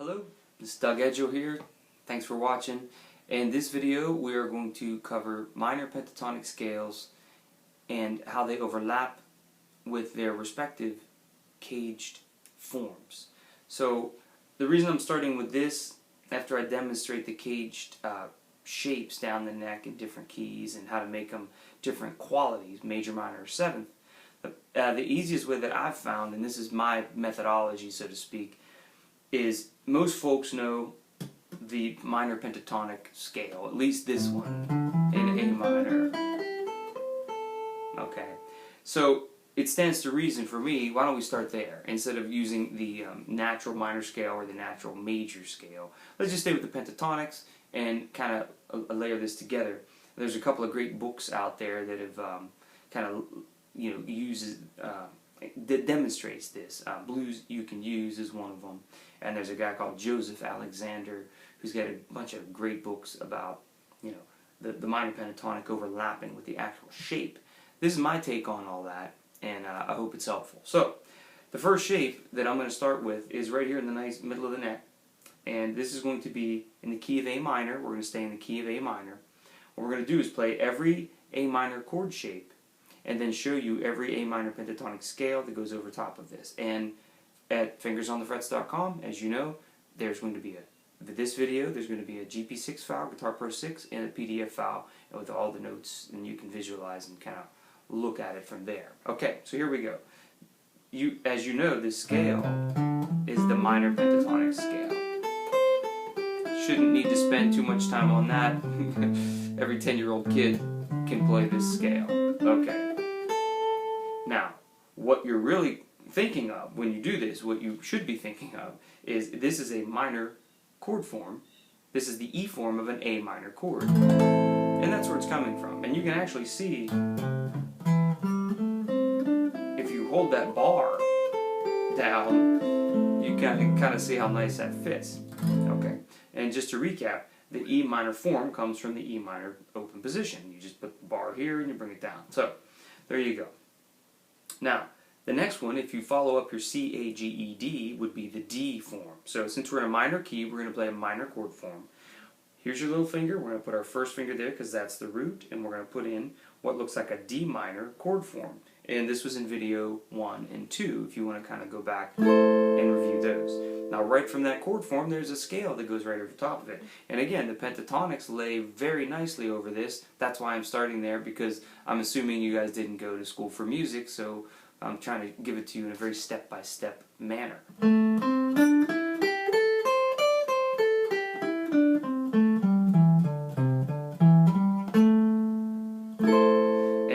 Hello, this is Doug Edgell here. Thanks for watching. In this video we are going to cover minor pentatonic scales and how they overlap with their respective caged forms. So the reason I'm starting with this, after I demonstrate the caged shapes down the neck in different keys and how to make them different qualities, major, minor, or seventh, the easiest way that I've found, and this is my methodology so to speak, is most folks know the minor pentatonic scale, at least this one, in A minor. Okay, so it stands to reason for me, why don't we start there, instead of using the natural minor scale or the natural major scale. Let's just stay with the pentatonics and kind of layer this together. There's a couple of great books out there that have kind of, uses, that demonstrates this. Blues You Can Use is one of them. And there's a guy called Joseph Alexander who's got a bunch of great books about, the minor pentatonic overlapping with the actual shape. This is my take on all that, and I hope it's helpful. So, the first shape that I'm going to start with is right here in the nice middle of the neck. And this is going to be in the key of A minor. We're going to stay in the key of A minor. What we're going to do is play every A minor chord shape and then show you every A minor pentatonic scale that goes over top of this. And at fingersonthefrets.com, as you know, there's going to be this video, there's going to be a GP6 file, Guitar Pro 6, and a PDF file with all the notes, and you can visualize and kind of look at it from there. Okay, so here we go. As you know, this scale is the minor pentatonic scale. Shouldn't need to spend too much time on that. Every 10-year-old kid can play this scale. Okay. Now, what you're really thinking of when you do this, what you should be thinking of, is this is a minor chord form. This is the E form of an A minor chord. And that's where it's coming from. And you can actually see, if you hold that bar down, you can kind of see how nice that fits. Okay. And just to recap, the E minor form comes from the E minor open position. You just put the bar here and you bring it down. So, there you go. Now, the next one, if you follow up your CAGED, would be the D form. So since we're in a minor key, we're going to play a minor chord form. Here's your little finger. We're going to put our first finger there because that's the root, and we're going to put in what looks like a D minor chord form. And this was in video 1 and 2, if you want to kind of go back and review those. Now, right from that chord form, there's a scale that goes right over the top of it. And again, the pentatonics lay very nicely over this. That's why I'm starting there, because I'm assuming you guys didn't go to school for music, so I'm trying to give it to you in a very step-by-step manner. And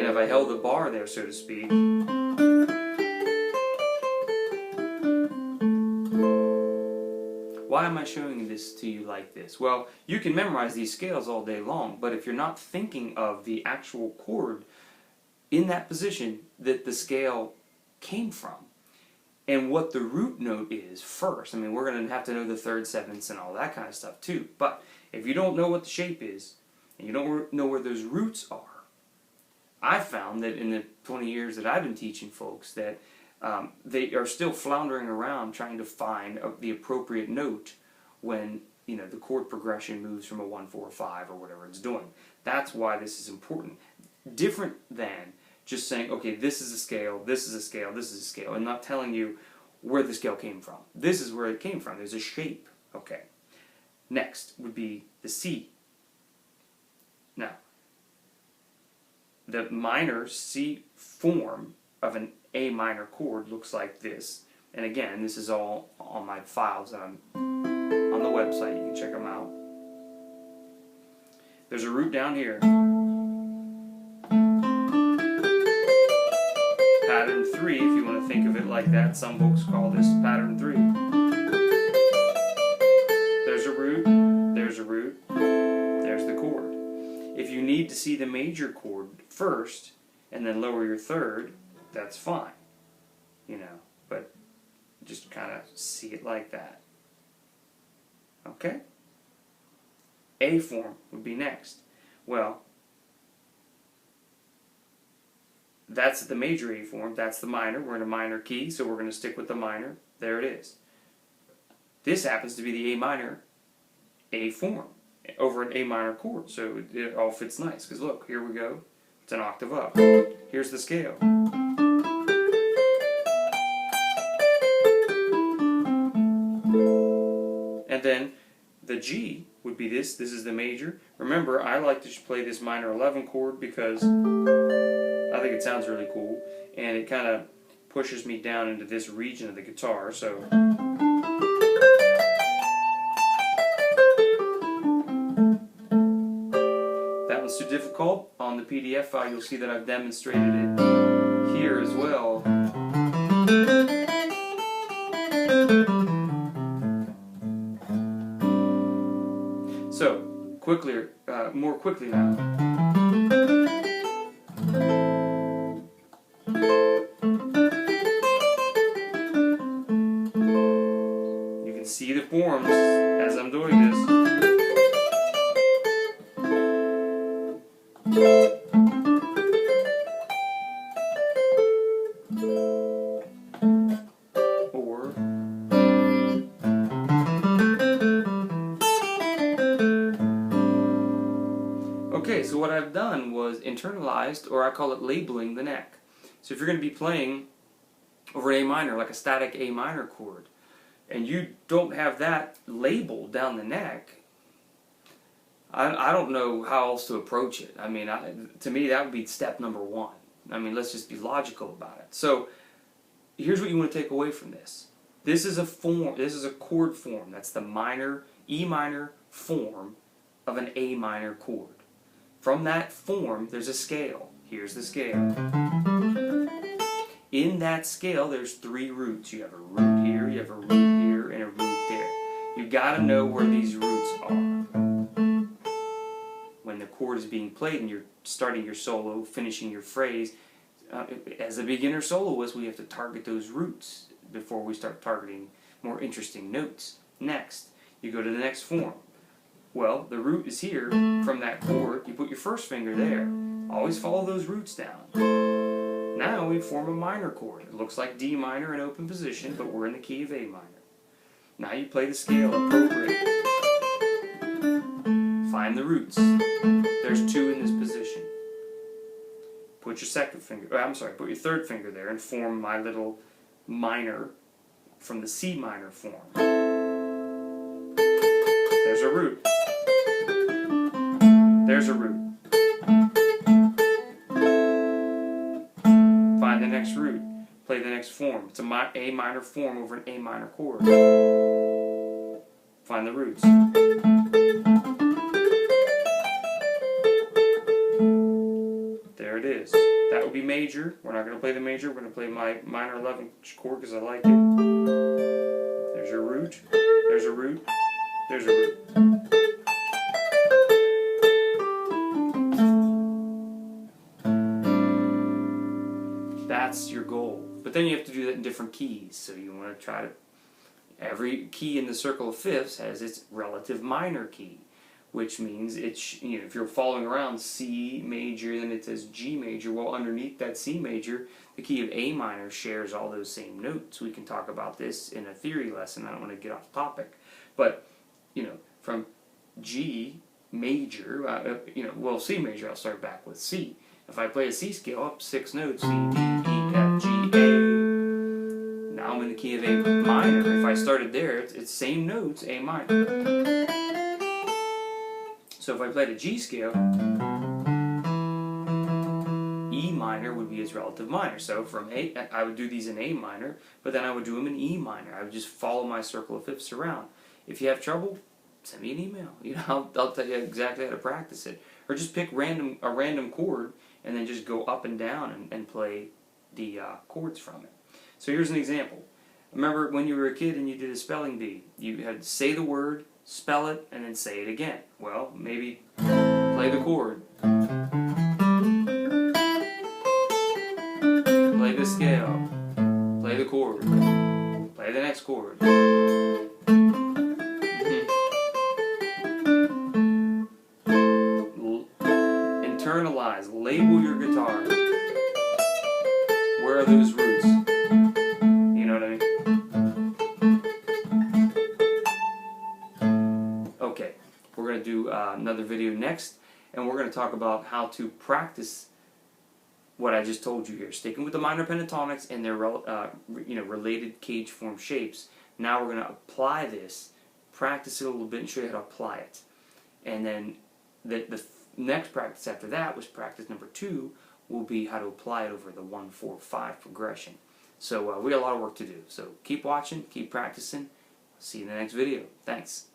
if I held the bar there, so to speak, why am I showing this to you like this? Well, you can memorize these scales all day long, but if you're not thinking of the actual chord in that position that the scale came from, and what the root note is first. I mean, we're going to have to know the third, sevenths, and all that kind of stuff too. But if you don't know what the shape is, and you don't know where those roots are, I've found that in the 20 years that I've been teaching folks that they are still floundering around trying to find the appropriate note when the chord progression moves from a 1, 4, 5 or whatever it's doing. That's why this is important. Different than just saying, okay, this is a scale, this is a scale, this is a scale, and not telling you where the scale came from. This is where it came from. There's a shape. Okay. Next would be the C. Now, the minor C form of an A minor chord looks like this. And again, this is all on my files that I'm on the website. You can check them out. There's a root down here. Pattern 3, if you want to think of it like that. Some folks call this pattern 3. There's a root, there's the chord. If you need to see the major chord first and then lower your third, that's fine. But just kind of see it like that. Okay? A form would be next. Well, that's the major A form, that's the minor. We're in a minor key, so we're going to stick with the minor. There it is. This happens to be the A minor A form over an A minor chord, so it all fits nice. Because look, here we go. It's an octave up. Here's the scale. And then the G would be this. This is the major. Remember, I like to play this minor 11 chord because I think it sounds really cool, and it kind of pushes me down into this region of the guitar. So that one's too difficult. On the PDF file, you'll see that I've demonstrated it here as well. So, more quickly now. You can see the forms as I'm doing this. Okay, so what I've done was internalized, or I call it labeling the neck. So if you're going to be playing over an A minor, like a static A minor chord, and you don't have that labeled down the neck, I don't know how else to approach it. I mean, to me, that would be step number one. I mean, let's just be logical about it. So here's what you want to take away from this. This is a form. This is a chord form. That's the minor, E minor form of an A minor chord. From that form, there's a scale. Here's the scale. In that scale, there's 3 roots. You have a root here, you have a root here, and a root there. You gotta know where these roots are. When the chord is being played and you're starting your solo, finishing your phrase, as a beginner soloist, we have to target those roots before we start targeting more interesting notes. Next, you go to the next form. Well, the root is here from that chord. You put your first finger there. Always follow those roots down. Now we form a minor chord. It looks like D minor in open position, but we're in the key of A minor. Now you play the scale appropriate. Find the roots. There's 2 in this position. Put your put your third finger there and form my little minor from the C minor form. There's a root. There's a root. Find the next root. Play the next form. It's a A minor form over an A minor chord. Find the roots. There it is. That would be major. We're not going to play the major. We're going to play my minor 11 chord because I like it. There's your root. There's a root. There's a root. That's your goal. But then you have to do that in different keys. So you want to try to... Every key in the circle of fifths has its relative minor key, which means it's, if you're following around C major, then it says G major. Well, underneath that C major, the key of A minor shares all those same notes. We can talk about this in a theory lesson. I don't want to get off topic. But, from G major, well, C major, I'll start back with C. If I play a C scale up 6 notes, C, D, E, F, G, A. Now I'm in the key of A minor. If I started there, it's same notes, A minor. So if I played a G scale, E minor would be its relative minor. So from A, I would do these in A minor, but then I would do them in E minor. I would just follow my circle of fifths around. If you have trouble, send me an email. I'll tell you exactly how to practice it. Or just pick a random chord and then just go up and down and play the chords from it. So here's an example. Remember when you were a kid and you did a spelling bee, you had to say the word, spell it, and then say it again. Well, maybe play the chord. Play the scale. Play the chord. Play the next chord. Internalize. Label your guitar. Where are those roots? You know what I mean? going to do another video next, and we're going to talk about how to practice what I just told you here, sticking with the minor pentatonics and their related cage form shapes. Now we're going to apply this, practice it a little bit, and show you how to apply it. And then the next practice after that, was practice number 2, will be how to apply it over the 1-4-5 progression. So we got a lot of work to do. So keep watching, keep practicing. See you in the next video. Thanks.